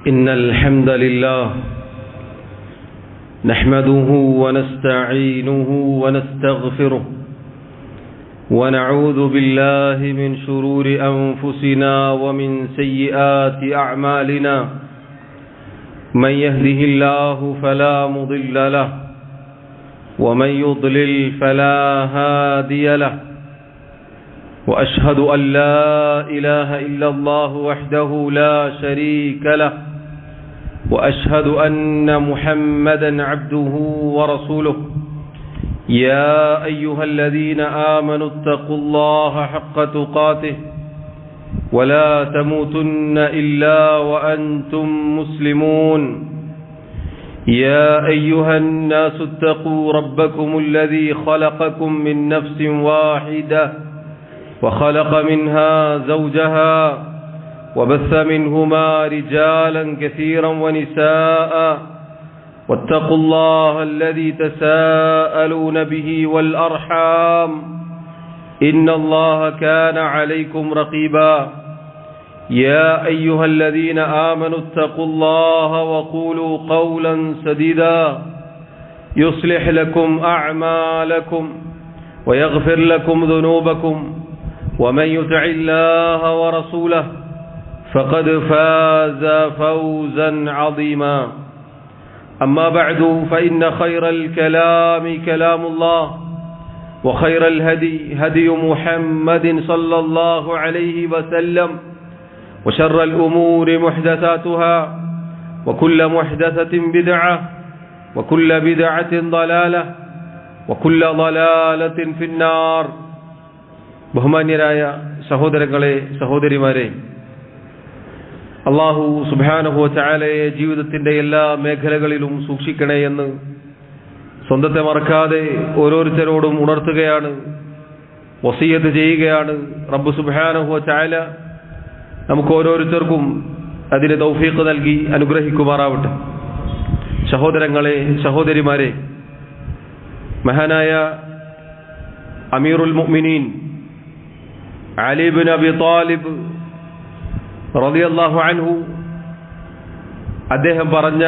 إن الحمد لله نحمده ونستعينه ونستغفره ونعوذ بالله من شرور أنفسنا ومن سيئات أعمالنا من يهده الله فلا مضل له ومن يضلل فلا هادي له وأشهد أن لا إله إلا الله وحده لا شريك له وأشهد أن محمدا عبده ورسوله يا أيها الذين آمنوا اتقوا الله حق تقاته ولا تموتن إلا وأنتم مسلمون يا أيها الناس اتقوا ربكم الذي خلقكم من نفس واحدة وخلق منها زوجها وبث منهما رجالا كثيرا ونساء واتقوا الله الذي تساءلون به والأرحام إن الله كان عليكم رقيبا يا أيها الذين آمنوا اتقوا الله وقولوا قولا سديدا يصلح لكم أعمالكم ويغفر لكم ذنوبكم ومن يطع الله ورسوله فقد فاز فوزا عظيما أما بعد فإن خير الكلام كلام الله وخير الهدي هدي محمد صلى الله عليه وسلم وشر الأمور محدثاتها وكل محدثة بدعة وكل بدعة ضلالة وكل ضلالة في النار. ബഹുമാന്യരായ സഹോദരങ്ങളെ സഹോദരിമാരെ, അല്ലാഹു സുബ്ഹാനഹു വ തആലയെ ജീവിതത്തിന്റെ എല്ലാ മേഖലകളിലും സൂക്ഷിക്കണേ എന്ന് സ്വന്തത്തെ മറക്കാതെ ഓരോരുത്തരോടും ഉണർത്തുകയാണ്, വസിയത്ത് ചെയ്യുകയാണ്. റബ്ബ് സുബ്ഹാനഹു വ തആല നമുക്ക് ഓരോരുത്തർക്കും അതിന് തൗഫീഖ് നൽകി അനുഗ്രഹിക്കുമാറാവട്ടെ. സഹോദരങ്ങളെ സഹോദരിമാരെ, മഹാനായ അമീറുൽ മുഅ്മിനീൻ അലി ഇബ്നു അബി ത്വാലിബ് റളിയല്ലാഹു അൻഹു അദ്ദേഹം പറഞ്ഞ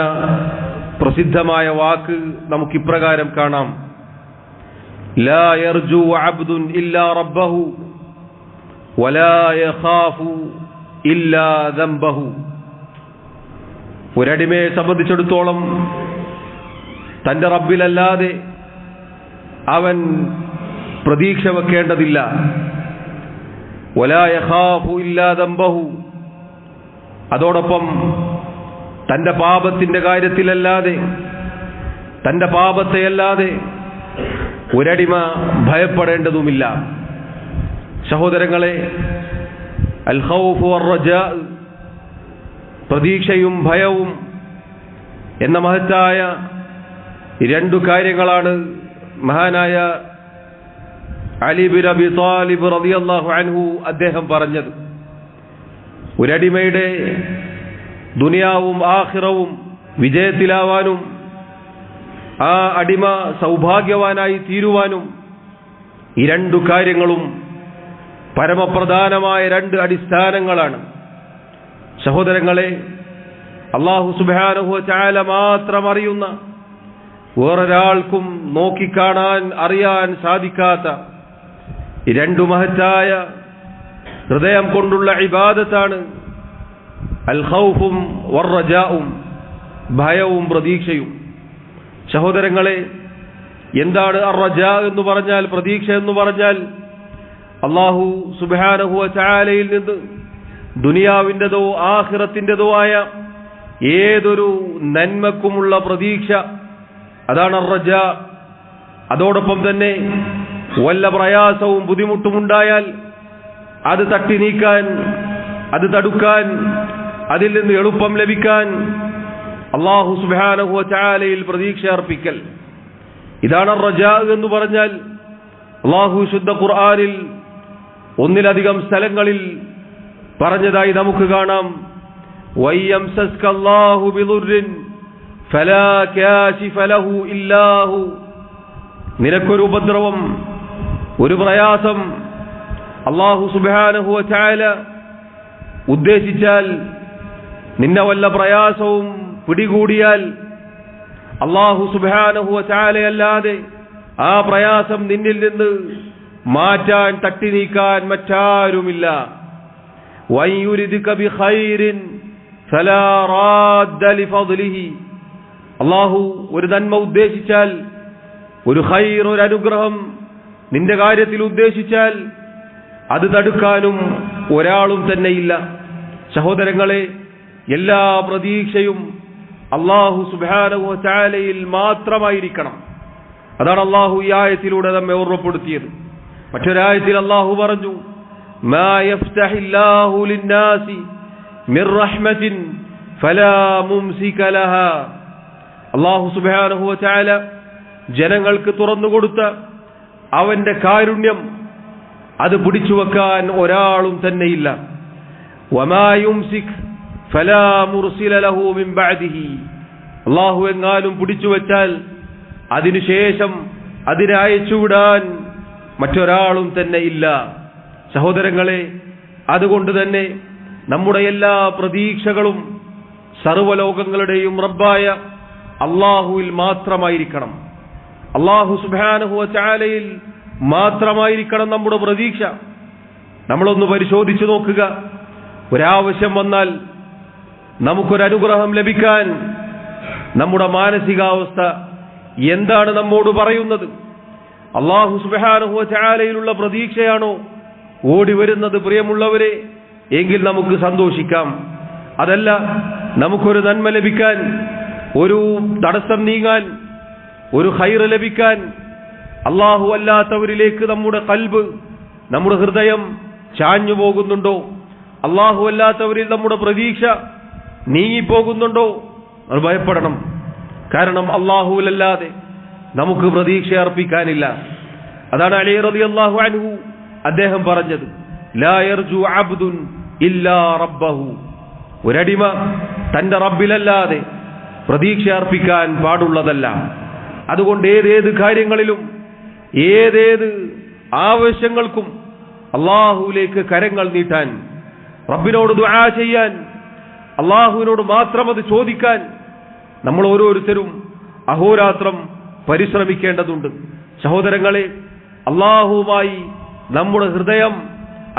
പ്രസിദ്ധമായ വാക്ക് നമുക്കിപ്രകാരം കാണാം: ലാ യർജു അബ്ദുൻ ഇല്ലാ റബ്ബഹു വലാ യഖാഫു ഇല്ലാ ദംബഹു. ഒരടിമയെ സംബന്ധിച്ചിടത്തോളം തന്റെ റബ്ബിലല്ലാതെ അവൻ പ്രതീക്ഷ വെക്കേണ്ടതില്ല. വലാ യഖാഫു ഇല്ലാ ദംബഹു, അതോടൊപ്പം തന്റെ പാപത്തിന്റെ കാര്യത്തിലല്ലാതെ, തന്റെ പാപത്തെയല്ലാതെ ഒരടിമ ഭയപ്പെടേണ്ടതുമില്ല. സഹോദരങ്ങളെ, അൽ ഖൗഫ് വർ റജാ, പ്രതീക്ഷയും ഭയവും എന്ന മഹത്തായ രണ്ടു കാര്യങ്ങളാണ് മഹാനായ അലി ഇബ്നു അബി ത്വാലിബ് റളിയല്ലാഹു അൻഹു അദ്ദേഹം പറഞ്ഞത്. ഒരടിമയുടെ ദുനിയാവും ആഖിറവും വിജയത്തിലാവാനും ആ അടിമ സൗഭാഗ്യവാനായി തീരുവാനും ഈ രണ്ടു കാര്യങ്ങളും പരമപ്രധാനമായ രണ്ട് അടിസ്ഥാനങ്ങളാണ്. സഹോദരങ്ങളെ, അല്ലാഹു സുബ്ഹാനഹു വ തആല മാത്രം അറിയുന്ന, വേറൊരാൾക്കും നോക്കിക്കാണാൻ അറിയാൻ സാധിക്കാത്ത രണ്ടു മഹത്തായ ഹൃദയം കൊണ്ടുള്ള ഇബാദത്താണ് അൽ ഖൗഫും വർ റജാഉം, ഭയവും പ്രതീക്ഷയും. സഹോദരങ്ങളെ, എന്താണ് അർ റജാ എന്ന് പറഞ്ഞാൽ, പ്രതീക്ഷ എന്ന് പറഞ്ഞാൽ? അല്ലാഹു സുബ്ഹാനഹു വ തആലയിൽ നിന്ന് ദുനിയാവിൻ്റെതോ ആഖിറത്തിൻ്റെതോ ആയ ഏതൊരു നന്മക്കുമുള്ള പ്രതീക്ഷ, അതാണ് അർ റജാ. അതോടൊപ്പം തന്നെ വല്ല പ്രയാസവും ബുദ്ധിമുട്ടുമുണ്ടായാൽ അത് തട്ടി നീക്കാൻ, അത് തടുക്കാൻ, അതിൽ നിന്ന് എളുപ്പം ലഭിക്കാൻ അല്ലാഹു സുബ്ഹാനഹു വ തആലയിൽ പ്രതീക്ഷ അർപ്പിക്കൽ, ഇതാണ് അർ റജാ എന്ന് പറഞ്ഞാൽ. അല്ലാഹു ശുദ്ധ ഖുർആനിൽ ഒന്നിലധികം സ്ഥലങ്ങളിൽ പറഞ്ഞതായി നമുക്ക് കാണാം: വയംസസ്കല്ലാഹു ബിദുർരിൻ ഫലാ കാശിഫ ലഹു ഇല്ലാഹു. നിനക്കൊരു ഉപദ്രവം, ഒരു പ്രയാസം അല്ലാഹു സുബ്ഹാനഹു വ തആല ഉദ്ദേശിച്ചാൽ നിന്നെ വല്ല പ്രയാസവും പിടികൂടിയാൽ അല്ലാഹു സുബ്ഹാനഹു വ തആലയല്ലാതെ ആ പ്രയാസം നിന്നിൽ നിന്ന് മാറ്റാൻ തട്ടി നീക്കാൻ മറ്റാരുമില്ല. വയുരിദുക ബിഖൈരിൻ ഫലാ റാദ്ദ ലിഫദ്ലിഹി. അല്ലാഹു ഒരു നന്മ ഉദ്ദേശിച്ചാൽ, ഒരു ഖൈർ, ഒരു അനുഗ്രഹം നിന്റെ കാര്യത്തിൽ ഉദ്ദേശിച്ചാൽ അത് തടുക്കാനും ഒരാളും തന്നെയില്ല. സഹോദരങ്ങളെ, എല്ലാ പ്രതീക്ഷയും അല്ലാഹു സുബ്ഹാനഹു വ തആലയിൽ മാത്രമായിരിക്കണം. അതാണ് അല്ലാഹു ഈ ആയത്തിലൂടെ നമ്മെ ഓർമ്മപ്പെടുത്തിയത്. മറ്റൊരായത്തിൽ അല്ലാഹു പറഞ്ഞു, മാ യഫ്തഹില്ലാഹു ലിന്നാസി മിർ റഹ്മത്തിൻ ഫലാ മുംസിക ലഹാ. അല്ലാഹു സുബ്ഹാനഹു വ തആല ജനങ്ങൾക്ക് തുറന്നുകൊടുത്ത അവന്റെ കാരുണ്യം അത് പിടിച്ചുവെക്കാൻ ഒരാളും തന്നെയില്ല. വമാ യുംസിക് ഫലാ മുർസില ലഹു മിൻ ബഅദിഹി. അല്ലാഹു എങ്ങാനും പിടിച്ചുവെച്ചാൽ അതിനുശേഷം അതിനെ അയച്ചുവിടാൻ മറ്റൊരാളും തന്നെ ഇല്ല. സഹോദരങ്ങളെ, അതുകൊണ്ട് തന്നെ നമ്മുടെ എല്ലാ പ്രതീക്ഷകളും സർവ്വലോകങ്ങളുടെയും റബ്ബായ അല്ലാഹുവിൽ മാത്രമായിരിക്കണം. അല്ലാഹു സുബ്ഹാനഹു വ തആലയിൽ മാത്രമായിരിക്കണം നമ്മുടെ പ്രതീക്ഷ. നമ്മളൊന്ന് പരിശോധിച്ചു നോക്കുക. ഒരാവശ്യം വന്നാൽ, നമുക്കൊരനുഗ്രഹം ലഭിക്കാൻ നമ്മുടെ മാനസികാവസ്ഥ എന്താണ് നമ്മോട് പറയുന്നത്? അല്ലാഹു സുബ്ഹാനഹു വ തആലയിലുള്ള പ്രതീക്ഷയാണോ ഓടി വരുന്നത്? പ്രിയമുള്ളവരെ, എങ്കിൽ നമുക്ക് സന്തോഷിക്കാം. അതല്ല, നമുക്കൊരു നന്മ ലഭിക്കാൻ, ഒരു തടസ്സം നീങ്ങാൻ, ഒരു ഖൈർ ലഭിക്കാൻ അല്ലാഹു അല്ലാത്തവരിലേക്ക് നമ്മുടെ ഖൽബ്, നമ്മുടെ ഹൃദയം ചാഞ്ഞു പോകുന്നുണ്ടോ? അല്ലാഹു അല്ലാത്തവരിൽ നമ്മുടെ പ്രതീക്ഷ നീങ്ങിപ്പോകുന്നുണ്ടോ? അത് ഭയപ്പെടണം. കാരണം അല്ലാഹുവിലല്ലാതെ നമുക്ക് പ്രതീക്ഷ അർപ്പിക്കാനില്ല. അതാണ് അലി റളിയല്ലാഹു അൻഹു അദ്ദേഹം പറഞ്ഞത്, ലാ യർജു അബ്ദുൻ ഇല്ലാ റബ്ബഹു. ഒരടിമ തന്റെ റബ്ബിലല്ലാതെ പ്രതീക്ഷ അർപ്പിക്കാൻ പാടുള്ളതല്ല. അതുകൊണ്ട് ഏതേത് കാര്യങ്ങളിലും, ഏതേത് ആവശ്യങ്ങൾക്കും അല്ലാഹുവിലേക്ക് കരങ്ങൾ നീട്ടാൻ, റബ്ബിനോട് ദുആ ചെയ്യാൻ, അല്ലാഹുവിനോട് മാത്രം അത് ചോദിക്കാൻ നമ്മൾ ഓരോരുത്തരും അഹോരാത്രം പരിശ്രമിക്കേണ്ടതുണ്ട്. സഹോദരങ്ങളെ, അല്ലാഹുവുമായി നമ്മുടെ ഹൃദയം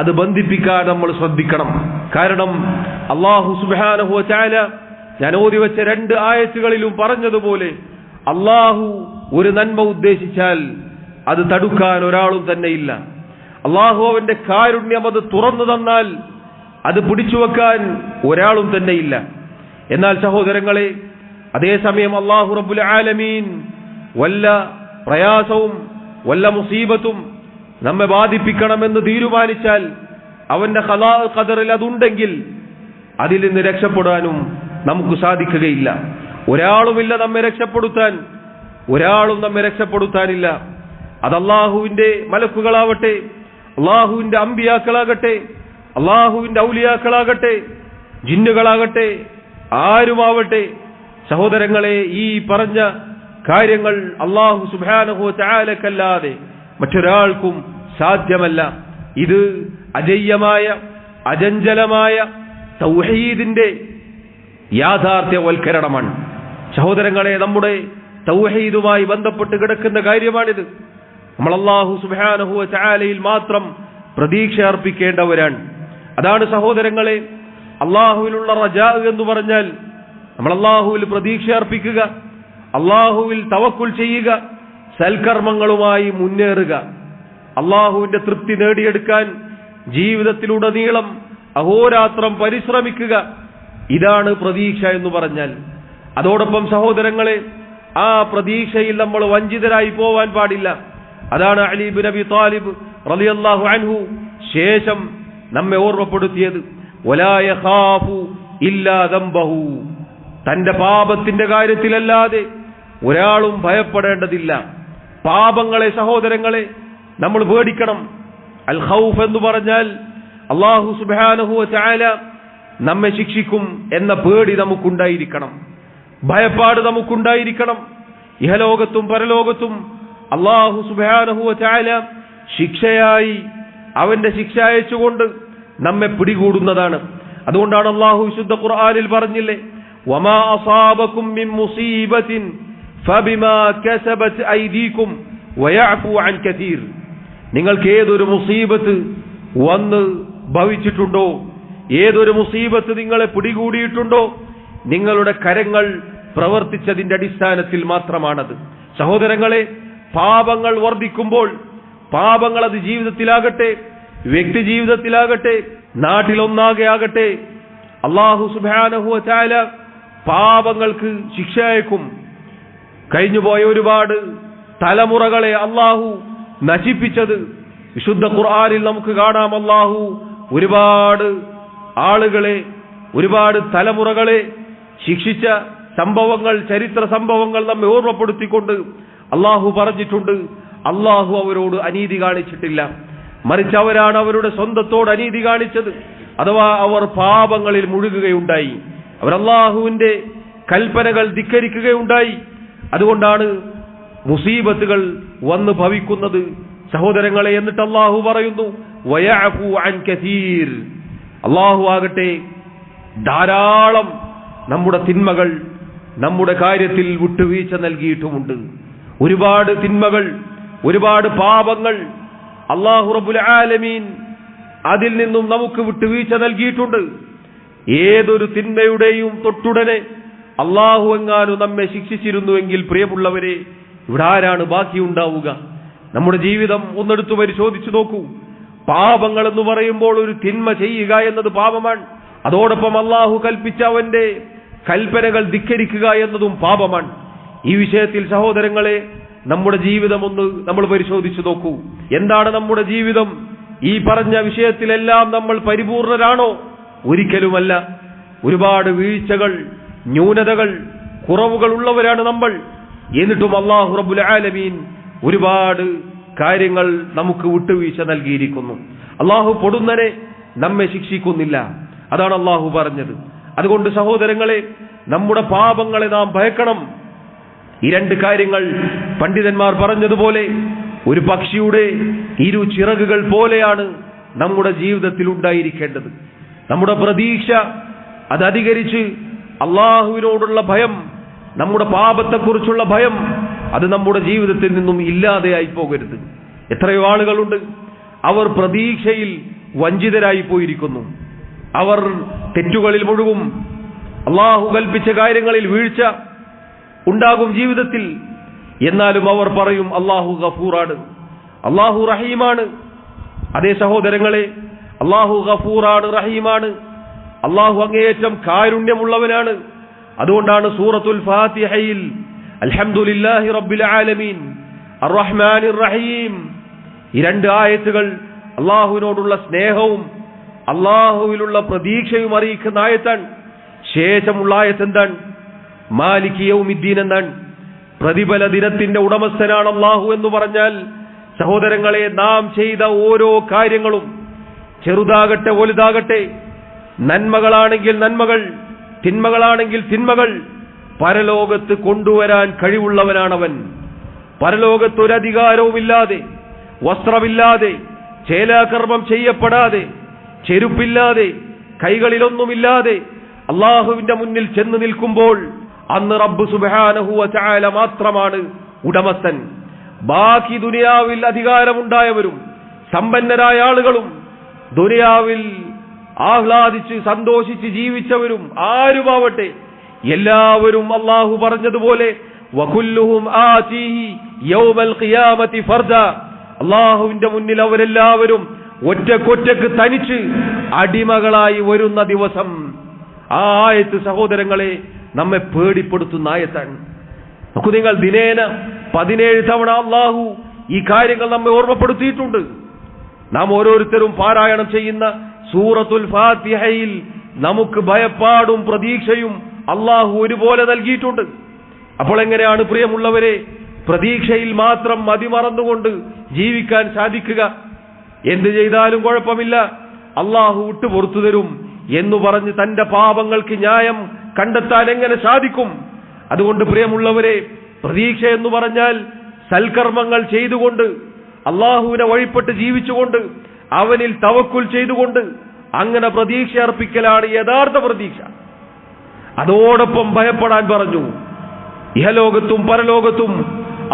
അത് ബന്ധിപ്പിക്കാൻ നമ്മൾ ശ്രദ്ധിക്കണം. കാരണം അല്ലാഹു സുബ്ഹാനഹു വ തആല ഞാൻ ഓതി വെച്ച 2 ആയത്തുകളിലും പറഞ്ഞതുപോലെ, അല്ലാഹു ഒരു നന്മ ഉദ്ദേശിച്ചാൽ അത് തടുക്കാൻ ഒരാളും തന്നെയില്ല. അല്ലാഹു അവന്റെ കാരുണ്യം അത് തുറന്നു തന്നാൽ അത് പിടിച്ചുവെക്കാൻ ഒരാളും തന്നെയില്ല. എന്നാൽ സഹോദരങ്ങളെ, അതേസമയം അല്ലാഹു റബ്ബുൽ ആലമീൻ വല്ല പ്രയാസവും വല്ല മുസീബത്തും നമ്മെ ബാധിപ്പിക്കണമെന്ന് തീരുമാനിച്ചാൽ, അവന്റെ ഖദാ ഖദറിൽ അതുണ്ടെങ്കിൽ അതിൽ നിന്ന് രക്ഷപ്പെടാനും നമുക്ക് സാധിക്കുകയില്ല. ഒരാളുമില്ല നമ്മെ രക്ഷപ്പെടുത്താൻ, ഒരാളും നമ്മെ രക്ഷപ്പെടുത്താനില്ല. അത് അല്ലാഹുവിന്റെ മലക്കുകളാവട്ടെ, അല്ലാഹുവിന്റെ അമ്പിയാക്കളാകട്ടെ, അല്ലാഹുവിന്റെ ഔലിയാക്കളാകട്ടെ, ജിന്നുകളാകട്ടെ, ആരുമാവട്ടെ. സഹോദരങ്ങളെ, ഈ പറഞ്ഞ കാര്യങ്ങൾ അല്ലാഹു സുബ്ഹാനഹു വ തആലക്കല്ലാതെ മറ്റൊരാൾക്കും സാധ്യമല്ല. ഇത് അജയ്യമായ, അജഞ്ചലമായ തൗഹീദിന്റെ യാഥാർത്ഥ്യവൽക്കരണമാണ്. സഹോദരങ്ങളെ, നമ്മുടെ തൗഹീദുമായി ബന്ധപ്പെട്ട് കിടക്കുന്ന കാര്യമാണിത്. നമ്മൾ അല്ലാഹു സുബ്ഹാനഹു വ തആലയിൽ മാത്രം പ്രതീക്ഷ അർപ്പിക്കേണ്ടവരാണ്. അതാണ് സഹോദരങ്ങളെ അല്ലാഹുവിലുള്ള റജാ എന്ന് പറഞ്ഞാൽ. നമ്മൾ അല്ലാഹുവിൽ പ്രതീക്ഷ അർപ്പിക്കുക, അല്ലാഹുവിൽ തവക്കുൽ ചെയ്യുക, സൽക്കർമ്മങ്ങളുമായി മുന്നേറുക, അല്ലാഹുവിന്റെ തൃപ്തി നേടിയെടുക്കാൻ ജീവിതത്തിലുടനീളം അഹോരാത്രം പരിശ്രമിക്കുക. ഇതാണ് പ്രതീക്ഷ എന്ന് പറഞ്ഞാൽ. അതോടൊപ്പം സഹോദരങ്ങളെ, ആ പ്രതീക്ഷയിൽ നമ്മൾ വഞ്ചിതരായി പോവാൻ പാടില്ല. അതാണ് അലി ഇബ്നു അബി ത്വാലിബ് റളിയല്ലാഹു അൻഹു ശേഷം നമ്മെ ഓർമ്മപ്പെടുത്തിയത്, വലാ യഖാഫു ഇല്ലാ ദംബഹു. തന്റെ പാപത്തിന്റെ കാര്യത്തിലല്ലാതെ ഒരാളും ഭയപ്പെടേണ്ടതില്ല. പാപങ്ങളെ സഹോദരങ്ങളെ നമ്മൾ പേടിക്കണം. അൽ ഖൗഫ് എന്ന് പറഞ്ഞാൽ അല്ലാഹു സുബ്ഹാനഹു വ തആല നമ്മെ ശിക്ഷിക്കും എന്ന പേടി നമുക്കുണ്ടായിരിക്കണം, ഭയപ്പാട് നമുക്കുണ്ടായിരിക്കണം. ഇഹലോകത്തും പരലോകത്തും അല്ലാഹു സുബ്ഹാനഹു വ തആല ശിക്ഷയായി അവന്റെ ശിക്ഷ അയച്ചുകൊണ്ട് നമ്മെ പിടികൂടുന്നതാണ്. അതുകൊണ്ടാണ് അല്ലാഹു വിശുദ്ധ ഖുർആനിൽ പറഞ്ഞില്ലേ, വമാ അസാബകും മിൻ മുസീബത്തിൻ ഫബിമാ കസബത് ഐദീകും വയഅഫു അൻ കതീർ. നിങ്ങൾക്ക് ഏതൊരു മുസീബത്ത് വന്ന് ഭവിച്ചിട്ടുണ്ടോ, ഏതൊരു മുസീബത്ത് നിങ്ങളെ പിടികൂടിയിട്ടുണ്ടോ, നിങ്ങളുടെ കരങ്ങൾ പ്രവർത്തിച്ചതിന്റെ അടിസ്ഥാനത്തിൽ മാത്രമാണത്. സഹോദരങ്ങളെ, പാപങ്ങൾ വർദ്ധിക്കുമ്പോൾ, പാപങ്ങൾ അത് ജീവിതത്തിലാകട്ടെ, വ്യക്തി ജീവിതത്തിലാകട്ടെ, നാട്ടിലൊന്നാകെ ആകട്ടെ, അല്ലാഹു സുബ്ഹാനഹു വ തആല പാപങ്ങൾക്ക് ശിക്ഷ അയക്കും. കഴിഞ്ഞുപോയ ഒരുപാട് തലമുറകളെ അല്ലാഹു നശിപ്പിച്ചത് വിശുദ്ധ ഖുർആനിൽ നമുക്ക് കാണാം. അല്ലാഹു ഒരുപാട് ആളുകളെ, ഒരുപാട് തലമുറകളെ ശിക്ഷിച്ച സംഭവങ്ങൾ, ചരിത്ര സംഭവങ്ങൾ നമ്മെ ഓർമ്മപ്പെടുത്തിക്കൊണ്ട് അല്ലാഹു പറഞ്ഞിട്ടുണ്ട്, അല്ലാഹു അവരോട് അനീതി കാണിച്ചിട്ടില്ല, മറിച്ച് അവരാണ് അവരുടെ സ്വന്തത്തോട് അനീതി കാണിച്ചത്. അഥവാ അവർ പാപങ്ങളിൽ മുഴുകുകയുണ്ടായി, അവർ അല്ലാഹുവിന്റെ കൽപ്പനകൾ ധിക്കരിക്കുകയുണ്ടായി. അതുകൊണ്ടാണ് മുസീബത്തുകൾ വന്ന് ഭവിക്കുന്നത് സഹോദരങ്ങളെ. എന്നിട്ട് അല്ലാഹു പറയുന്നു, വയഅഫു അൻ കസീർ. അല്ലാഹു ആകട്ടെ ധാരാളം നമ്മുടെ തിന്മകൾ, നമ്മുടെ കാര്യത്തിൽ വിട്ടുവീഴ്ച നൽകിയിട്ടുമുണ്ട്. ഒരുപാട് തിന്മകൾ, ഒരുപാട് പാപങ്ങൾ അല്ലാഹു റബ്ബുൽ ആലമീൻ അതിൽ നിന്നും നമുക്ക് വിട്ടുവീഴ്ച നൽകിയിട്ടുണ്ട്. ഏതൊരു തിന്മയുടെയും തൊട്ടുടനെ അല്ലാഹു എങ്ങാനും നമ്മെ ശിക്ഷിച്ചിരുന്നുവെങ്കിൽ പ്രിയമുള്ളവരെ, ഇവിടെ ആരാണ് ബാക്കിയുണ്ടാവുക? നമ്മുടെ ജീവിതം ഒന്നെടുത്തു പരിശോധിച്ചു നോക്കൂ. പാപങ്ങൾ എന്ന് പറയുമ്പോൾ ഒരു തിന്മ ചെയ്യുക എന്നത് പാപമാണ്. അതോടൊപ്പം അല്ലാഹു കൽപ്പിച്ച അവന്റെ കൽപ്പനകൾ ധിക്കരിക്കുക എന്നതും പാപമാണ്. ഈ വിഷയത്തിൽ സഹോദരങ്ങളെ, നമ്മുടെ ജീവിതം ഒന്ന് നമ്മൾ പരിശോധിച്ചു നോക്കൂ. എന്താണ് നമ്മുടെ ജീവിതം? ഈ പറഞ്ഞ വിഷയത്തിലെല്ലാം നമ്മൾ പരിപൂർണരാണോ? ഒരിക്കലുമല്ല. ഒരുപാട് വീഴ്ചകൾ, ന്യൂനതകൾ, കുറവുകൾ ഉള്ളവരാണ് നമ്മൾ. എന്നിട്ടും അല്ലാഹു റബ്ബുൽ ആലമീൻ ഒരുപാട് കാര്യങ്ങൾ നമുക്ക് വിട്ടുവീഴ്ച നൽകിയിരിക്കുന്നു. അല്ലാഹു പൊടുന്നനെ നമ്മെ ശിക്ഷിക്കുന്നില്ല. അതാണ് അല്ലാഹു പറഞ്ഞത്. അതുകൊണ്ട് സഹോദരങ്ങളെ, നമ്മുടെ പാപങ്ങളെ നാം ഭയക്കണം. ഈ രണ്ട് കാര്യങ്ങൾ പണ്ഡിതന്മാർ പറഞ്ഞതുപോലെ ഒരു പക്ഷിയുടെ ഇരു ചിറകുകൾ പോലെയാണ് നമ്മുടെ ജീവിതത്തിൽ ഉണ്ടായിരിക്കേണ്ടത്. നമ്മുടെ പ്രതീക്ഷ അത് അധികരിച്ച് അള്ളാഹുവിനോടുള്ള ഭയം, നമ്മുടെ പാപത്തെക്കുറിച്ചുള്ള ഭയം അത് നമ്മുടെ ജീവിതത്തിൽ നിന്നും ഇല്ലാതെയായി പോകരുത്. എത്രയോ ആളുകളുണ്ട്, അവർ പ്രതീക്ഷയിൽ വഞ്ചിതരായി പോയിരിക്കുന്നു. അവർ തെറ്റുകളിൽ മുഴുകും, അള്ളാഹു കൽപ്പിച്ച കാര്യങ്ങളിൽ വീഴ്ച ഉണ്ടാകും ജീവിതത്തിൽ. എന്നാലും അവർ പറയും അള്ളാഹു ഗഫൂറാണ്, അള്ളാഹു റഹീമാണ്. അതേ സഹോദരങ്ങളെ, അള്ളാഹു ഗഫൂറാണ്, റഹീമാണ്. അള്ളാഹു അങ്ങേയറ്റം കാരുണ്യമുള്ളവനാണ്. അതുകൊണ്ടാണ് സൂറത്തുൽ ഫാത്തിഹയിൽ അൽഹംദുലില്ലാഹി റബ്ബിൽ ആലമീൻ അർറഹ്മാനിർ റഹീം ഈ രണ്ട് ആയത്തുകൾ അള്ളാഹുവിനോടുള്ള സ്നേഹവും അള്ളാഹുവിലുള്ള പ്രതീക്ഷയും അറിയിക്കുന്ന ആയത്താണ്. ശേഷമുള്ള ആയത്ത് എന്താണ്? മാലികി യൗമിദ്ദീൻ എന്നാണ്. പ്രതിഫല ദിനത്തിന്റെ ഉടമസ്ഥനാണ് അള്ളാഹു എന്ന് പറഞ്ഞാൽ സഹോദരങ്ങളെ, നാം ചെയ്ത ഓരോ കാര്യങ്ങളും ചെറുതാകട്ടെ വലുതാകട്ടെ, നന്മകളാണെങ്കിൽ നന്മകൾ, തിന്മകളാണെങ്കിൽ തിന്മകൾ, പരലോകത്ത് കൊണ്ടുവരാൻ കഴിവുള്ളവനാണവൻ. പരലോകത്ത് ഒരു അധികാരവുമില്ലാതെ, വസ്ത്രമില്ലാതെ, ചേലാകർമ്മം ചെയ്യപ്പെടാതെ, ചെരുപ്പില്ലാതെ, കൈകളിലൊന്നുമില്ലാതെ അള്ളാഹുവിന്റെ മുന്നിൽ ചെന്ന് നിൽക്കുമ്പോൾ അന്ന് റബ്ബ് സുബ്ഹാനഹു വ തആല മാത്രമാണ് ഉടമസ്ഥൻ. ബാക്കി ദുനിയാവിൽ അധികാരമുണ്ടായവരും സമ്പന്നരായ ആളുകളും ദുനിയാവിൽ ആഹ്ലാദിച്ച് സന്തോഷിച്ച് ജീവിച്ചവരും ആരുമാവട്ടെ, എല്ലാവരും അള്ളാഹു പറഞ്ഞതുപോലെ വകുല്ലുഹും ആതീഹി യൗമൽ ഖിയാമത്തി ഫർദ, അള്ളാഹുവിന്റെ മുന്നിൽ അവരെല്ലാവരും ഒറ്റക്കൊറ്റക്ക് തനിച്ച് അടിമകളായി വരുന്ന ദിവസം. ആ ആയത്ത് സഹോദരങ്ങളെ നമ്മെ പേടിപ്പെടുത്തുന്ന ആയത്താണ്. നോക്കൂ നിങ്ങൾ, ദിനേന 17 തവണ അള്ളാഹു ഈ കാര്യങ്ങൾ നമ്മെ ഓർമ്മപ്പെടുത്തിയിട്ടുണ്ട്. നാം ഓരോരുത്തരും പാരായണം ചെയ്യുന്ന സൂറത്തുൽ ഫാത്തിഹയിൽ നമുക്ക് ഭയപ്പാടും പ്രതീക്ഷയും അള്ളാഹു ഒരുപോലെ നൽകിയിട്ടുണ്ട്. അപ്പോൾ എങ്ങനെയാണ് പ്രിയമുള്ളവരെ പ്രതീക്ഷയിൽ മാത്രം മതിമറന്നുകൊണ്ട് ജീവിക്കാൻ സാധിക്കുക? എന്ത് ചെയ്താലും കുഴപ്പമില്ല, അള്ളാഹു വിട്ടു പുറത്തു തരും എന്ന് പറഞ്ഞ് തന്റെ പാപങ്ങൾക്ക് ന്യായം കണ്ടെത്താൻ എങ്ങനെ സാധിക്കും? അതുകൊണ്ട് പ്രിയമുള്ളവരെ, പ്രതീക്ഷ എന്ന് പറഞ്ഞാൽ സൽക്കർമ്മങ്ങൾ ചെയ്തുകൊണ്ട്, അള്ളാഹുവിനെ വഴിപ്പെട്ട് ജീവിച്ചുകൊണ്ട്, അവനിൽ തവക്കുൽ ചെയ്തുകൊണ്ട്, അങ്ങനെ പ്രതീക്ഷ അർപ്പിക്കലാണ് യഥാർത്ഥ പ്രതീക്ഷ. അതോടൊപ്പം ഭയപ്പെടാൻ പറഞ്ഞു. ഇഹലോകത്തും പരലോകത്തും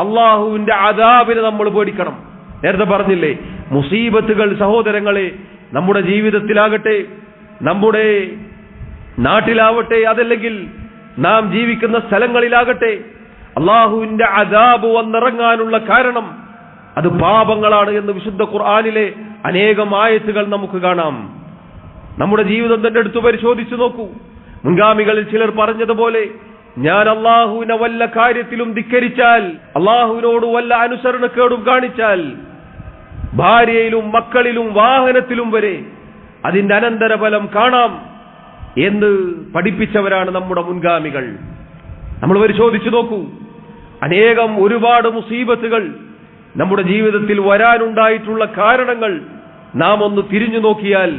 അള്ളാഹുവിന്റെ അദാബിനെ നമ്മൾ പേടിക്കണം. നേരത്തെ പറഞ്ഞില്ലേ, മുസീബത്തുകൾ സഹോദരങ്ങളെ നമ്മുടെ ജീവിതത്തിലാകട്ടെ, നമ്മുടെ നാട്ടിലാവട്ടെ, അതല്ലെങ്കിൽ നാം ജീവിക്കുന്ന സ്ഥലങ്ങളിലാകട്ടെ, അള്ളാഹുവിന്റെ അദാബ് വന്നിറങ്ങാനുള്ള കാരണം അത് പാപങ്ങളാണ് എന്ന് വിശുദ്ധ ഖുർആനിലെ അനേകം ആയത്തുകൾ നമുക്ക് കാണാം. നമ്മുടെ ജീവിതം തന്നെ എടുത്തു പരിശോധിച്ചു നോക്കൂ. മുൻഗാമികളിൽ ചിലർ പറഞ്ഞതുപോലെ, ഞാൻ അള്ളാഹുവിനെ വല്ല കാര്യത്തിലും ധിക്കരിച്ചാൽ, അള്ളാഹുവിനോട് വല്ല അനുസരണക്കേടും കാണിച്ചാൽ, ഭാര്യയിലും മക്കളിലും വാഹനത്തിലും വരെ അതിന്റെ അനന്തരഫലം കാണാം എന്ന് പഠിപ്പിച്ചവരാണ് നമ്മുടെ മുൻഗാമികൾ. നമ്മൾ പരിശോധിച്ചു നോക്കൂ. അനേകം ഒരുപാട് മുസീബത്തുകൾ നമ്മുടെ ജീവിതത്തിൽ വരാനുണ്ടായിട്ടുള്ള കാരണങ്ങൾ നാം ഒന്ന് തിരിഞ്ഞു നോക്കിയാൽ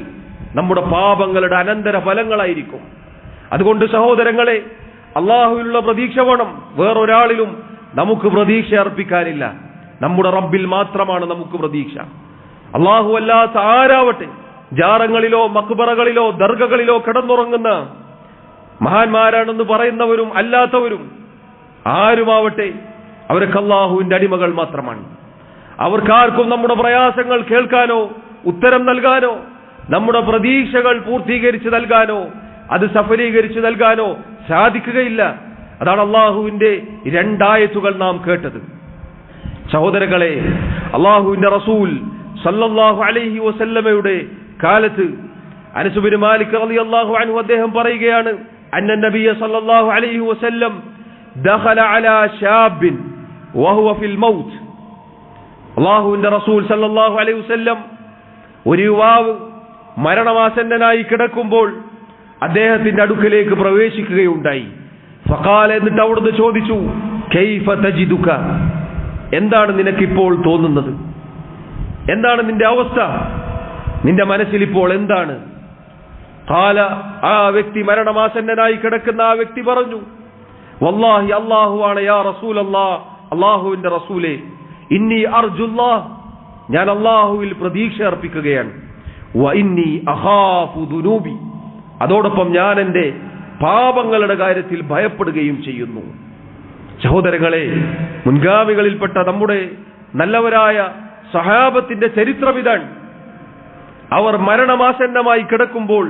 നമ്മുടെ പാപങ്ങളുടെ അനന്തര ഫലങ്ങളായിരിക്കും. അതുകൊണ്ട് സഹോദരങ്ങളെ, അള്ളാഹുവിലുള്ള പ്രതീക്ഷ വേണം. വേറൊരാളിലും നമുക്ക് പ്രതീക്ഷ അർപ്പിക്കാനില്ല. നമ്മുടെ റബ്ബിൽ മാത്രമാണ് നമുക്ക് പ്രതീക്ഷ. അള്ളാഹു അല്ലാത്ത ആരാവട്ടെ, ജാറങ്ങളിലോ മക്ബറകളിലോ ദർഗകളിലോ കിടന്നുറങ്ങുന്ന മഹാന്മാരാണെന്ന് പറയുന്നവരും അല്ലാത്തവരും ആരുമാവട്ടെ, അവർക്ക് അള്ളാഹുവിന്റെ അടിമകൾ മാത്രമാണ്. അവർക്കാർക്കും നമ്മുടെ പ്രയാസങ്ങൾ കേൾക്കാനോ ഉത്തരം നൽകാനോ നമ്മുടെ പ്രതീക്ഷകൾ പൂർത്തീകരിച്ച് നൽകാനോ അത് സഫലീകരിച്ച് നൽകാനോ സാധിക്കുകയില്ല. അതാണ് അള്ളാഹുവിന്റെ രണ്ടായത്തുകൾ നാം കേട്ടത്. സഹോദരങ്ങളെ, അള്ളാഹുവിന്റെ റസൂൽ സല്ലല്ലാഹു അലൈഹി വസല്ലമയുടെ കാലത്ത് അനസ് ബിൻ മാലിക് റളിയല്ലാഹു അൻഹു അദ്ദേഹം പറയുകയാണ്, അന്ന നബിയ സല്ലല്ലാഹു അലൈഹി വസല്ലം ദഖല അലാ ശാബിൻ വഹുവ ഫിൽ മൗത്ത്. അള്ളാഹുവിന്റെ റസൂൽ സല്ലല്ലാഹു അലൈഹി വസല്ലം ഒരു യുവാവ് മരണമാസന്നനായി കിടക്കുമ്പോൾ അദ്ദേഹത്തിന്റെ അടുക്കലേക്ക് പ്രവേശിക്കുകയുണ്ടായി. ഫഖാല, എന്നിട്ട് അവിടുന്ന് ചോദിച്ചു, കൈഫ തജിദുക, എന്താണ് നിനക്കിപ്പോൾ തോന്നുന്നത്? എന്താണ് നിന്റെ അവസ്ഥ? നിന്റെ മനസ്സിൽ ഇപ്പോൾ എന്താണ്? ഖാല, ആ വ്യക്തി, മരണമാസന്നനായി കിടക്കുന്ന ആ വ്യക്തി പറഞ്ഞു, വല്ലാഹി, അല്ലാഹുവാണ് യാ റസൂലല്ലാഹ്, അല്ലാഹുവിന്റെ റസൂലേ, ഇന്നി അർജുല്ലാഹ്, ഞാൻ അല്ലാഹുവിൽ പ്രതീക്ഷ അർപ്പിക്കുകയാണ്. വ ഇന്നി അഖാഫു ദുനൂബി, അതോടൊപ്പം ഞാൻ എന്റെ പാപങ്ങളുടെ കാര്യത്തിൽ ഭയപ്പെടുകയും ചെയ്യുന്നു. സഹോദരങ്ങളെ, മുൻഗാമികളിൽപ്പെട്ട നമ്മുടെ നല്ലവരായ സഹാബത്തിന്റെ ചരിത്രം ഇതാണ്. അവർ മരണമാസന്നമായി കിടക്കുമ്പോൾ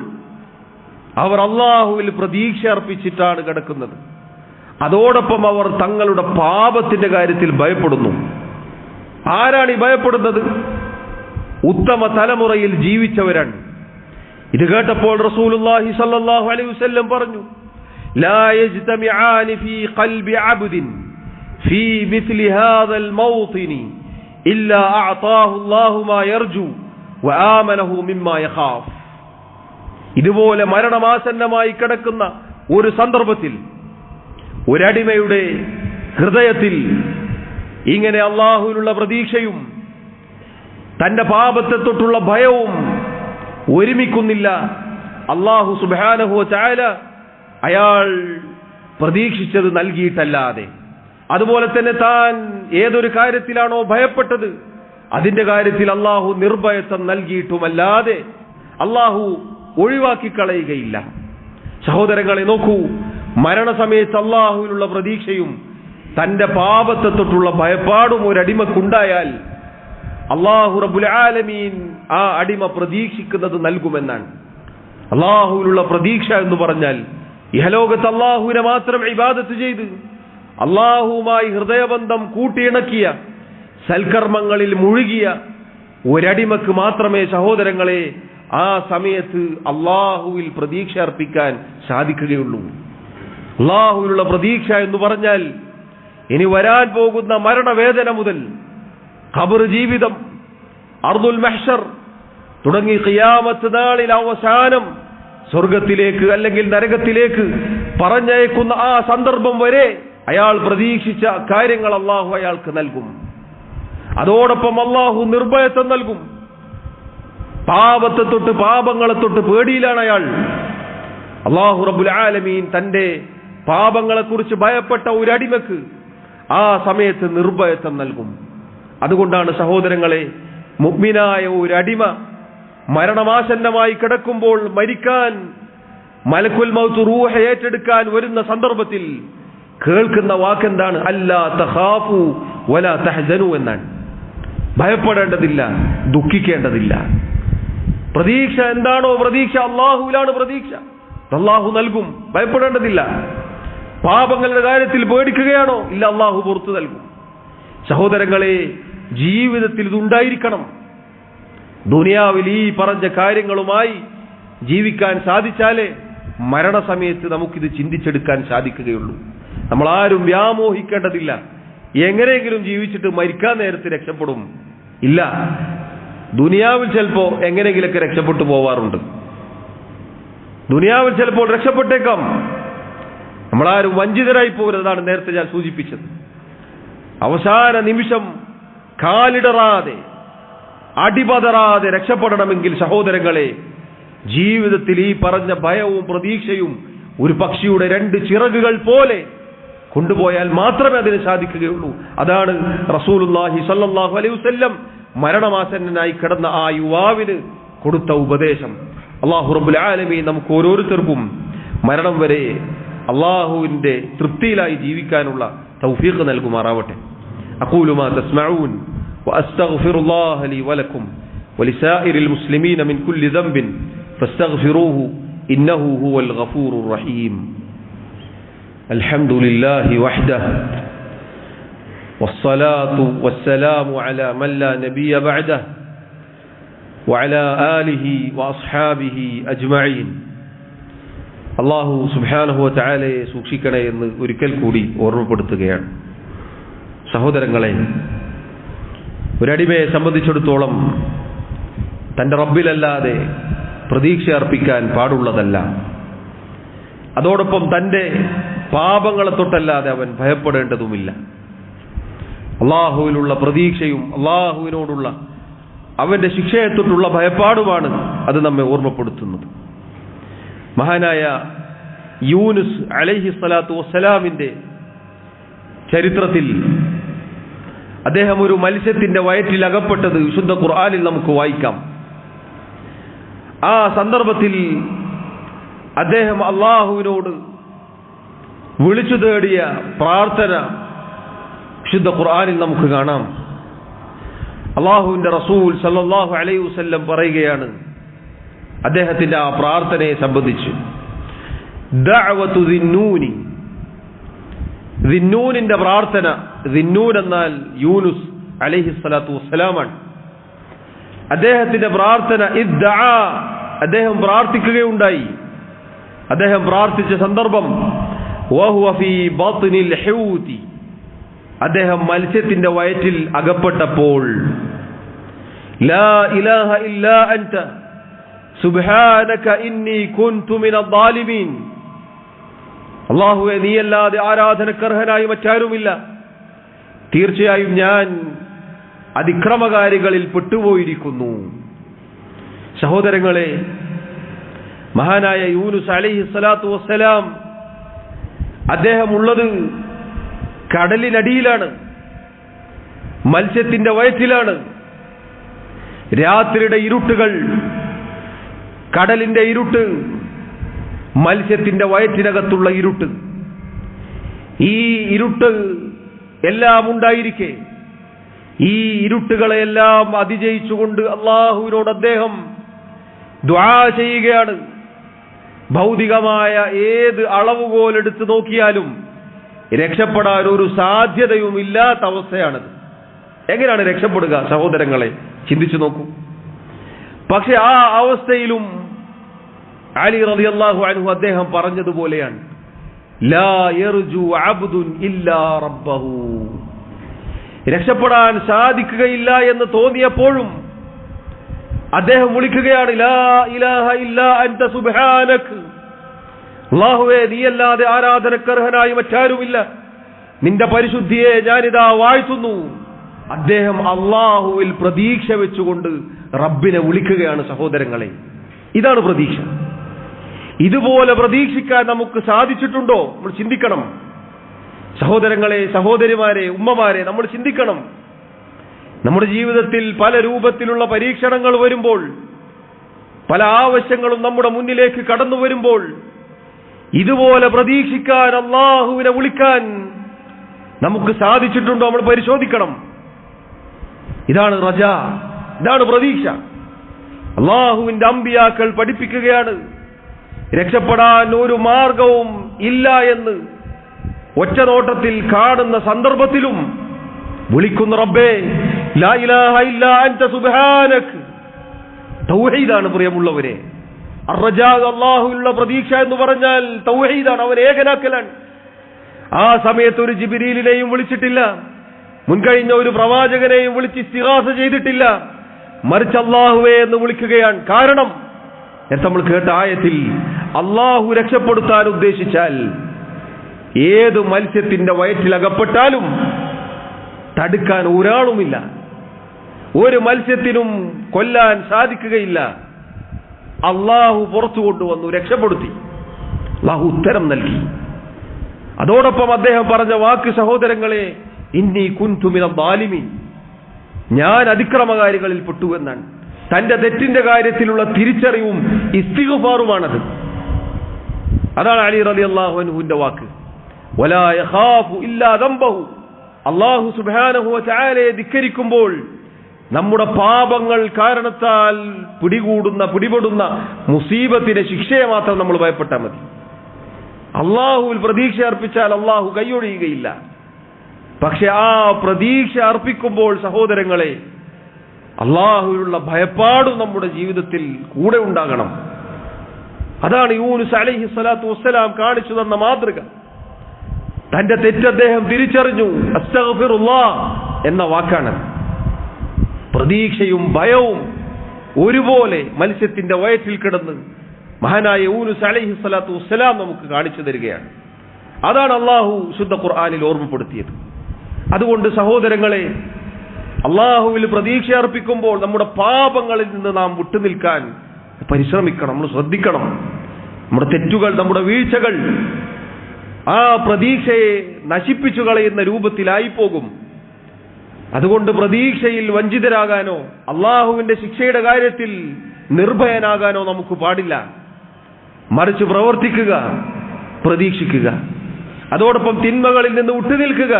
അവർ അള്ളാഹുവിൽ പ്രതീക്ഷ അർപ്പിച്ചിട്ടാണ് കിടക്കുന്നത്. അതോടൊപ്പം അവർ തങ്ങളുടെ പാപത്തിന്റെ കാര്യത്തിൽ ഭയപ്പെടുന്നു. ആരാണ് ഈ ഭയപ്പെടുന്നത്? ഉത്തമ തലമുറയിൽ ജീവിച്ചവരാണ്. ഇത് കേട്ടപ്പോൾ റസൂലുള്ളാഹി സ്വല്ലല്ലാഹു അലൈഹി വസല്ലം പറഞ്ഞു, ലാ യജ്തമിആനി ഫീ ഖൽബി അബ്ദിൻ ഫീ മിസ്ലി ഹാദൽ മൗതിനി ഇല്ലാ അഅതാഹു അല്ലാഹു മാ യർജു വആമനഹു മിമ്മാ യഖാഫ്. ഇതുപോലെ മരണമാസന്നമായി കിടക്കുന്ന ഒരു സന്ദർഭത്തിൽ ഒരടിമയുടെ ഹൃദയത്തിൽ ഇങ്ങനെ അള്ളാഹുവിനുള്ള പ്രതീക്ഷയും തന്റെ പാപത്തെ തൊട്ടുള്ള ഭയവും ഒരുമിക്കുന്നില്ല. അള്ളാഹു സുബ്ഹാനഹു വ തആല അയാൾ പ്രതീക്ഷിച്ചത് നൽകിയിട്ടല്ലാതെ, അതുപോലെ തന്നെ താൻ ഏതൊരു കാര്യത്തിലാണോ ഭയപ്പെട്ടത് അതിന്റെ കാര്യത്തിൽ അള്ളാഹു നിർഭയത്വം നൽകിയിട്ടുമല്ലാതെ അള്ളാഹു ഒഴിവാക്കി കളയുകയില്ല. സഹോദരങ്ങളെ നോക്കൂ, മരണസമയത്ത് അള്ളാഹുവിനുള്ള പ്രതീക്ഷയും തന്റെ പാപത്തെ തൊട്ടുള്ള ഭയപ്പാടും ഒരടിമക്കുണ്ടായാൽ അള്ളാഹു റബ്ബുൽ ആലമീൻ ആ അടിമ പ്രതീക്ഷിക്കുന്നത് നൽകുമെന്നാണ്. അള്ളാഹുവിനുള്ള പ്രതീക്ഷ എന്ന് പറഞ്ഞാൽ ഇഹലോകത്ത് അള്ളാഹുവിനെ മാത്രം ഇബാദത്ത് ചെയ്ത് അള്ളാഹുവുമായി ഹൃദയബന്ധം കൂട്ടിയിണക്കിയ സൽക്കർമ്മങ്ങളിൽ മുഴുകിയ ഒരടിമക്ക് മാത്രമേ സഹോദരങ്ങളെ ആ സമയത്ത് അള്ളാഹുവിൽ പ്രതീക്ഷ അർപ്പിക്കാൻ സാധിക്കുകയുള്ളൂ. അള്ളാഹുവിലുള്ള പ്രതീക്ഷ എന്ന് പറഞ്ഞാൽ ഇനി വരാൻ പോകുന്ന മരണവേദന മുതൽ ഖബർ ജീവിതം, അർദുൽ മഹ്ശർ തുടങ്ങി ഖിയാമത്ത് നാളിൽ അവസാനം സ്വർഗത്തിലേക്ക് അല്ലെങ്കിൽ നരകത്തിലേക്ക് പറഞ്ഞയക്കുന്ന ആ സന്ദർഭം വരെ അയാൾ പ്രതീക്ഷിച്ച കാര്യങ്ങൾ അള്ളാഹു അയാൾക്ക് നൽകും. അതോടൊപ്പം അള്ളാഹു നിർഭയത്വം നൽകും. പാപത്തെ തൊട്ട് പാപങ്ങളെ തൊട്ട് പേടിയിലാണ് അയാൾ. അള്ളാഹു റബ്ബുൽ ആലമീൻ തന്റെ പാപങ്ങളെക്കുറിച്ച് ഭയപ്പെട്ട ഒരടിമക്ക് ആ സമയത്ത് നിർഭയത്വം നൽകും. അതുകൊണ്ടാണ് സഹോദരങ്ങളെ, മുഅ്മിനായ ഒരടിമ മരണമാസന്നമായി കിടക്കുമ്പോൾ മരിക്കാൻ മലക്കുൽ മൗത്ത് റൂഹ് ഏറ്റെടുക്കാൻ വരുന്ന സന്ദർഭത്തിൽ കേൾക്കുന്ന വാക്കെന്താണ്? അല്ലാ തഖാഫു വലാ തഹ്സനു എന്നാണ്. ഭയപ്പെടേണ്ടതില്ല, ദുഃഖിക്കേണ്ടതില്ല. പ്രതീക്ഷ എന്താണോ പ്രതീക്ഷ? അള്ളാഹുവിലാണ് പ്രതീക്ഷ. അള്ളാഹു നൽകും, ഭയപ്പെടേണ്ടതില്ല. പാപങ്ങളുടെ കാര്യത്തിൽ പേടിക്കുകയാണോ? ഇല്ല, അള്ളാഹു പുറത്തു നൽകും. സഹോദരങ്ങളെ, ജീവിതത്തിൽ ഇതുണ്ടായിരിക്കണം. ദുനിയാവിൽ ഈ പറഞ്ഞ കാര്യങ്ങളുമായി ജീവിക്കാൻ സാധിച്ചാലേ മരണസമയത്ത് നമുക്കിത് ചിന്തിച്ചെടുക്കാൻ സാധിക്കുകയുള്ളൂ. നമ്മളാരും വ്യാമോഹിക്കേണ്ടതില്ല, എങ്ങനെയെങ്കിലും ജീവിച്ചിട്ട് മരിക്കാൻ നേരത്ത് രക്ഷപ്പെടും. ഇല്ല, ദുനിയാവിൽ ചിലപ്പോ എങ്ങനെയെങ്കിലൊക്കെ രക്ഷപ്പെട്ടു പോവാറുണ്ട്. ദുനിയാവിൽ ചിലപ്പോൾ രക്ഷപ്പെട്ടേക്കാം. നമ്മളാരും വഞ്ചിതരായി പോകരുതാണ് നേരത്തെ ഞാൻ സൂചിപ്പിച്ചത്. അവസാന നിമിഷം കാലിടറാതെ അടിപതറാതെ രക്ഷപ്പെടണമെങ്കിൽ സഹോദരങ്ങളെ, ജീവിതത്തിൽ ഈ പറഞ്ഞ ഭയവും പ്രതീക്ഷയും ഒരു പക്ഷിയുടെ 2 ചിറകുകൾ പോലെ കൊണ്ടുപോയാൽ മാത്രമേ അതിന് സാധിക്കുകയുള്ളൂ. അതാണ് റസൂലുള്ളാഹി സ്വല്ലല്ലാഹു അലൈഹി വസല്ലം മരണമാസന്നനായി കിടന്ന ആ യുവാവിന് കൊടുത്ത ഉപദേശം. അല്ലാഹു റബ്ബുൽ ആലമീൻ നമുക്ക് ഓരോരുത്തർക്കും മരണം വരെ അല്ലാഹുവിന്റെ തൃപ്തിയിലായി ജീവിക്കാനുള്ള തൗഫീഖ് നൽകുമാറാവട്ടെ. അഖൂലു മാ തസ്മഊൻ വഅസ്തഗ്ഫിറുല്ലാഹ ലീ വലക്കും വലിസായിരിൽ മുസ്ലിമീന മിൻ കുല്ലി ദംബിൻ ഫസ്തഗ്ഫിറൂഹു ഇന്നഹു ഹുവൽ ഗഫൂറുർ റഹീം. അൽഹംദുലില്ലാഹി വഹ്ദഹു വസ്സലാത്തു വസ്സലാമു അലാ മൻ ലാ നബിയ ബഅദഹു വഅലാ ആലിഹി വഅസ്ഹാബിഹി അജ്മഈൻ. അല്ലാഹു സുബ്ഹാനഹു വതആലയെ സൂക്ഷിക്കണേ എന്ന് ഒരിക്കൽ കൂടി ഓർമ്മപ്പെടുത്തുകയാണ്. സഹോദരങ്ങളെ, ഒരടിമയെ സംബന്ധിച്ചിടത്തോളം തന്റെ റബ്ബിലല്ലാതെ പ്രതീക്ഷ അർപ്പിക്കാൻ പാടുള്ളതല്ല. അതോടൊപ്പം തന്റെ പാപങ്ങളെ തൊട്ടല്ലാതെ അവൻ ഭയപ്പെടേണ്ടതുമില്ല. അള്ളാഹുവിലുള്ള പ്രതീക്ഷയും അള്ളാഹുവിനോടുള്ള അവന്റെ ശിക്ഷയെ തൊട്ടുള്ള ഭയപ്പാടുമാണ് അത് നമ്മെ ഓർമ്മപ്പെടുത്തുന്നത്. മഹാനായ യൂനുസ് അലൈഹിസ്സലാത്തു വസ്സലാമിന്റെ ചരിത്രത്തിൽ അദ്ദേഹം ഒരു മത്സ്യത്തിന്റെ വയറ്റിൽ അകപ്പെട്ടത് വിശുദ്ധ ഖുർആനിൽ നമുക്ക് വായിക്കാം. ആ സന്ദർഭത്തിൽ അദ്ദേഹം അള്ളാഹുവിനോട് വിളിച്ചു തേടിയ പ്രാർത്ഥന വിശുദ്ധ ഖുർആനിൽ നമുക്ക് കാണാം. അള്ളാഹുവിന്റെ റസൂൽ സല്ലല്ലാഹു അലൈഹി വസല്ലം പറയുകയാണ് അദ്ദേഹത്തിന്റെ ആ പ്രാർത്ഥനയെ സംബന്ധിച്ച്. ദഅവതു ദിന്നൂനി, ദിന്നൂനിന്റെ പ്രാർത്ഥന. ദിന്നൂൻ എന്നാൽ യൂനുസ് അലൈഹിസ്സലാത്തു വസ്സലാമാണ്. അദ്ദേഹത്തിന്റെ പ്രാർത്ഥന ഇദ്ദഅ, അദ്ദേഹം പ്രാർത്ഥിക്കുകയുണ്ടായി. അദ്ദേഹം പ്രാർത്ഥിച്ച സന്ദർഭം വഹുവ ഫീ ബത്നിൽ ഹൂതി, അദ്ദേഹം മത്സ്യത്തിന്റെ വയറ്റിൽ അകപ്പെട്ടപ്പോൾ ലാ ഇലാഹ ഇല്ലാ അൻത സുബ്ഹാനക ഇന്നി കുൻതു മിനൽ ളാലിമീൻ. അല്ലാഹുവേ, നീയല്ലാതെ ആരാധനക്കർഹനായി മറ്റാരുമില്ല, തീർച്ചയായും ഞാൻ അതിക്രമകാരികളിൽ പെട്ടുപോയിരിക്കുന്നു. സഹോദരങ്ങളെ, മഹാനായ യൂനുസ് അലൈഹിസ്സലാത്തു വസ്സലാം അദ്ദേഹം ഉള്ളത് കടലിനടിയിലാണ്, മത്സ്യത്തിന്റെ വയറ്റിലാണ്. രാത്രിയുടെ ഇരുട്ടുകൾ, കടലിന്റെ ഇരുട്ട്, മത്സ്യത്തിന്റെ വയറ്റിനകത്തുള്ള ഇരുട്ട്, ഈ ഇരുട്ട് എല്ലാം ഉണ്ടായിരിക്കെ ഈ ഇരുട്ടുകളെല്ലാം അതിജയിച്ചുകൊണ്ട് അള്ളാഹുവിനോട് അദ്ദേഹം ദുആ ചെയ്യുകയാണ്. ഭൗതികമായ ഏത് അളവുകോലെടുത്ത് നോക്കിയാലും രക്ഷപ്പെടാൻ ഒരു സാധ്യതയും ഇല്ലാത്ത അവസ്ഥയാണത്. എങ്ങനെയാണ് രക്ഷപ്പെടുക സഹോദരങ്ങളെ? ചിന്തിച്ചു നോക്കൂ. പക്ഷെ ആ അവസ്ഥയിലും അലി റളിയല്ലാഹു അൻഹു അദ്ദേഹം പറഞ്ഞതുപോലെയാണ്, ലാ യർജു അബ്ദുൻ ഇല്ലാ റബ്ബഹു. രക്ഷപ്പെടാൻ സാധിക്കുകയില്ല എന്ന് തോന്നിയപ്പോഴും അദ്ദേഹം വിളിക്കുകയാണ്, ലാ ഇലാഹ ഇല്ലാ അൻത സുബ്ഹാനക, അല്ലാഹുവേ, നീയല്ലാതെ ആരാധനക്കർഹനായി മറ്റാരുമില്ല, നിന്റെ പരിശുദ്ധിയെ ഞാനിതാ വാഴ്ത്തുന്നു. അദ്ദേഹം അള്ളാഹുവിൽ പ്രതീക്ഷ വെച്ചുകൊണ്ട് റബ്ബിനെ വിളിക്കുകയാണ്. സഹോദരങ്ങളെ, ഇതാണ് പ്രതീക്ഷ. ഇതുപോലെ പ്രതീക്ഷിക്കാൻ നമുക്ക് സാധിച്ചിട്ടുണ്ടോ? നമ്മൾ ചിന്തിക്കണം. സഹോദരങ്ങളെ, സഹോദരിമാരെ, ഉമ്മമാരെ, നമ്മൾ ചിന്തിക്കണം. നമ്മുടെ ജീവിതത്തിൽ പല രൂപത്തിലുള്ള പരീക്ഷണങ്ങൾ വരുമ്പോൾ പല ആവശ്യങ്ങളും നമ്മുടെ മുന്നിലേക്ക് കടന്നു വരുമ്പോൾ ഇതുപോലെ പ്രതീക്ഷിക്കാൻ, അള്ളാഹുവിനെ വിളിക്കാൻ നമുക്ക് സാധിച്ചിട്ടുണ്ടോ നമ്മൾ പരിശോധിക്കണം. ഇതാണ് റജ, ഇതാണ് പ്രതീക്ഷ. അള്ളാഹുവിന്റെ അമ്പിയാക്കൾ പഠിപ്പിക്കുകയാണ്, രക്ഷപ്പെടാൻ ഒരു മാർഗവും ഇല്ല എന്ന് ഒറ്റ നോട്ടത്തിൽ കാണുന്ന സന്ദർഭത്തിലും വിളിക്കുന്ന റബ്ബേ ലാ ഇലാഹ ഇല്ലാ അൻത സുബ്ഹാനക്. തൗഹീദാണ് പ്രിയമുള്ളവരെ. അർറജാ, അല്ലാഹുവിലുള്ള പ്രതീക്ഷ എന്ന് പറഞ്ഞാൽ തൗഹീദാണ്, അവൻ ഏകനാക്കലാണ്. ആ സമയത്ത് ഒരു ജിബ്രീലിനെയും വിളിച്ചിട്ടില്ല, മുൻകഴിഞ്ഞ ഒരു പ്രവാചകനെയും വിളിച്ച് ഇസ്തിഗാസ ചെയ്തിട്ടില്ല, മറിച്ച് അല്ലാഹുവേ എന്ന് വിളിക്കുകയാണ്. കാരണം നമ്മൾ കേട്ട ആയത്തിൽ അല്ലാഹു രക്ഷപ്പെടുത്താൻ ഉദ്ദേശിച്ചാൽ ഏത് മത്സ്യത്തിന്റെ വയറ്റിൽ അകപ്പെട്ടാലും തടുക്കാൻ ഒരാളുമില്ല, ഒരു മത്സ്യത്തിനും കൊല്ലാൻ സാധിക്കുകയില്ല. അള്ളാഹു പുറത്തു കൊണ്ടുവന്നു, രക്ഷപ്പെടുത്തി. അള്ളാഹു ഉത്തരം നൽകി. അതോടൊപ്പം അദ്ദേഹം പറഞ്ഞ വാക്ക് സഹോദരങ്ങളെ, ഇന്നി കുൻതു മിനൽ ളാലിമീൻ, ഞാൻ അതിക്രമകാരികളിൽ പെട്ടു എന്നാണ്. തന്റെ തെറ്റിന്റെ കാര്യത്തിലുള്ള തിരിച്ചറിവും ഇസ്തിഗ്ഫാറുമാണത്. അതാണ് അലി റളിയല്ലാഹു അൻഹുവിന്റെ വാക്ക്, വലാ യഖാഫു ഇല്ലാ ദംബഹു. അല്ലാഹു സുബ്ഹാനഹു വ തആലയെ ധിക്കരിക്കുമ്പോൾ നമ്മുടെ പാപങ്ങൾ കാരണത്താൽ പിടിപെടുന്ന മുസീബത്തിന്റെ ശിക്ഷയെ മാത്രം നമ്മൾ ഭയപ്പെട്ടാൽ മതി. അള്ളാഹുവിൽ പ്രതീക്ഷ അർപ്പിച്ചാൽ അള്ളാഹു കൈയൊഴിയുകയില്ല. പക്ഷെ ആ പ്രതീക്ഷ അർപ്പിക്കുമ്പോൾ സഹോദരങ്ങളെ, അള്ളാഹുവിലുള്ള ഭയപ്പാടും നമ്മുടെ ജീവിതത്തിൽ കൂടെ ഉണ്ടാകണം. അതാണ് യൂനുസ് അലൈഹി സ്വലാത്തു വസ്സലാം കാണിച്ചു തന്ന മാതൃക. തന്റെ തെറ്റ് അദ്ദേഹം തിരിച്ചറിഞ്ഞു, അസ്തഗ്ഫിറുല്ലാഹ് എന്ന വാക്കാണ്. പ്രതീക്ഷയും ഭയവും ഒരുപോലെ മത്സ്യത്തിന്റെ വയറ്റിൽ കിടന്ന് മഹാനായ യൂനുസ് അലൈഹി സ്വലാത്തു വസ്സലാം നമുക്ക് കാണിച്ചു തരികയാണ്. അതാണ് അള്ളാഹു ശുദ്ധ ഖുർആനിൽ ഓർമ്മപ്പെടുത്തിയത്. അതുകൊണ്ട് സഹോദരങ്ങളെ, അള്ളാഹുവിൽ പ്രതീക്ഷ അർപ്പിക്കുമ്പോൾ നമ്മുടെ പാപങ്ങളിൽ നിന്ന് നാം വിട്ടുനിൽക്കാൻ പരിശ്രമിക്കണം, നമ്മൾ ശ്രദ്ധിക്കണം. നമ്മുടെ തെറ്റുകൾ, നമ്മുടെ വീഴ്ചകൾ ആ പ്രതീക്ഷയെ നശിപ്പിച്ചു കളയുന്ന രൂപത്തിലായി പോകും. അതുകൊണ്ട് പ്രതീക്ഷയിൽ വഞ്ചിതരാകാനോ അള്ളാഹുവിന്റെ ശിക്ഷയുടെ കാര്യത്തിൽ നിർഭയനാകാനോ നമുക്ക് പാടില്ല. മറിച്ച് പ്രവർത്തിക്കുക, പ്രതീക്ഷിക്കുക. അതോടൊപ്പം തിന്മകളിൽ നിന്ന് വിട്ടുനിൽക്കുക,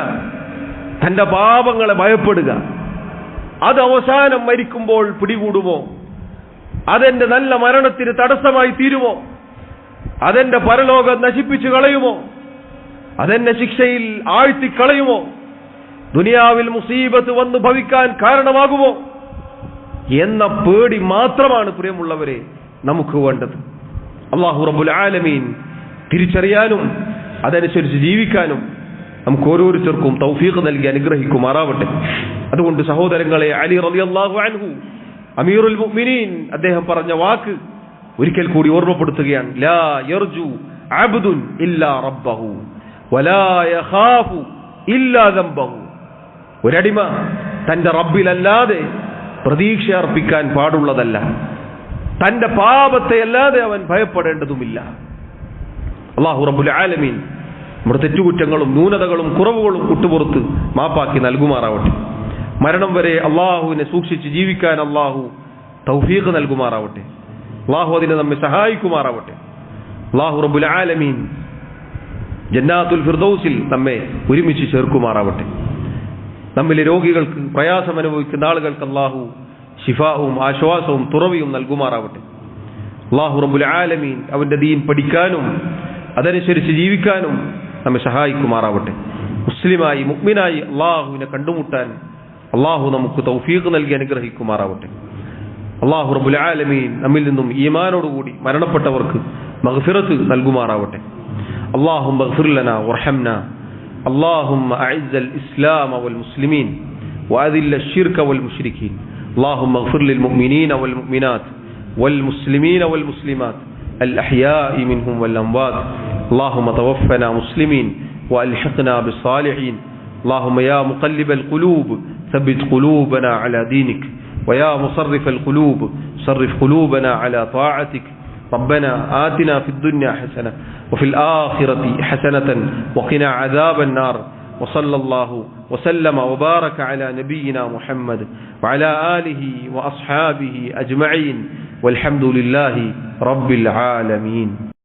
തന്റെ പാപങ്ങളെ ഭയപ്പെടുക. അത് അവസാനം മരിക്കുമ്പോൾ പിടികൂടുമോ? അതെന്റെ നല്ല മരണത്തിന് തടസ്സമായി തീരുമോ? അതെന്റെ പരലോകം നശിപ്പിച്ചു കളയുമോ? അതെന്നെ ശിക്ഷയിൽ ആഴ്ത്തിക്കളയുമോ? ദുനിയാവിൽ മുസീബത്ത് വന്നു ഭവിക്കാൻ കാരണമാകുമോ എന്ന പേടി മാത്രമാണ് പ്രിയമുള്ളവരെ നമുക്ക് വേണ്ടത്. അല്ലാഹു റബ്ബുൽ ആലമീൻ തിരിച്ചറിയാനും അതനുസരിച്ച് ജീവിക്കാനും നമുക്ക് ഓരോരുത്തർക്കും തൗഫീഖ് നൽകി അനുഗ്രഹിക്കുമാറാവട്ടെ. അതുകൊണ്ട് സഹോദരങ്ങളെ, അലി റളിയല്ലാഹു അൻഹു അമീറുൽ മുഅ്മിനീൻ അദ്ദേഹം പറഞ്ഞ വാക്ക് ഒരിക്കൽ കൂടി ഓർമ്മപ്പെടുത്തുകയാണ്. ലാ യർജു അബ്ദുൻ ഇല്ലാ റബ്ബഹു വലാ യഖാഫു ഇല്ലാ ദംബഹു. ഒരടിമ തന്റെ റബ്ബിലല്ലാതെ പ്രതീക്ഷ അർപ്പിക്കാൻ പാടുള്ളതല്ല, തന്റെ പാപത്തെ അല്ലാതെ അവൻ ഭയപ്പെടേണ്ടതുമില്ല. അല്ലാഹു റബ്ബുൽ ആലമീൻ നമ്മുടെ തെറ്റുകുറ്റങ്ങളും ന്യൂനതകളും കുറവുകളും വിട്ടുപുറത്ത് മാപ്പാക്കി നൽകുമാറാവട്ടെ. മരണം വരെ അള്ളാഹുവിനെ സൂക്ഷിച്ച് ജീവിക്കാൻ അള്ളാഹു തൗഫീഖ് നൽകുമാറാവട്ടെ. അള്ളാഹു അതിനെ നമ്മെ സഹായിക്കുമാറാവട്ടെ. അള്ളാഹു റബ്ബുൽ ആലമീൻ ജന്നാത്തുൽ ഫിർദൗസിൽ നമ്മെ ഒരുമിച്ച് ചേർക്കുമാറാവട്ടെ. നമ്മിലെ രോഗികൾക്ക്, പ്രയാസം അനുഭവിക്കുന്ന ആളുകൾക്ക് അള്ളാഹു ശിഫാവും ആശ്വാസവും തുറവിയും നൽകുമാറാവട്ടെ. അള്ളാഹു റബ്ബുൽ ആലമീൻ അവന്റെ ദീൻ പഠിക്കാനും അതനുസരിച്ച് ജീവിക്കാനും നമ്മെ സഹായിക്കുമാറാവട്ടെ. മുസ്ലിമായി മുഅ്മിനായി അള്ളാഹുവിനെ കണ്ടുമുട്ടാൻ അള്ളാഹു നമുക്ക് തൗഫീഖ് നൽകി അനുഗ്രഹിക്കുമാറാവട്ടെ. അള്ളാഹു റബ്ബുൽ ആലമീൻ നമ്മിൽ നിന്നും ഈമാനോടുകൂടി മരണപ്പെട്ടവർക്ക് മഗ്ഫിറത്ത് നൽകുമാറാവട്ടെ. اللهم اغفر لنا وارحمنا. اللهم أعز الإسلام والمسلمين وأذل الشرك والمشركين. اللهم اغفر للمؤمنين والمؤمنات والمسلمين والمسلمات الأحياء منهم والأموات. اللهم توفنا مسلمين وألحقنا بالصالحين. اللهم يا مقلب القلوب ثبت قلوبنا على دينك، ويا مصرف القلوب صرف قلوبنا على طاعتك. ربنا آتنا في الدنيا حسنة وفي الآخرة حسنة وقنا عذاب النار. وصلى الله وسلم وبارك على نبينا محمد وعلى آله وأصحابه أجمعين. വൽഹംദുലില്ലാഹി റബ്ബിൽ ആലമീൻ.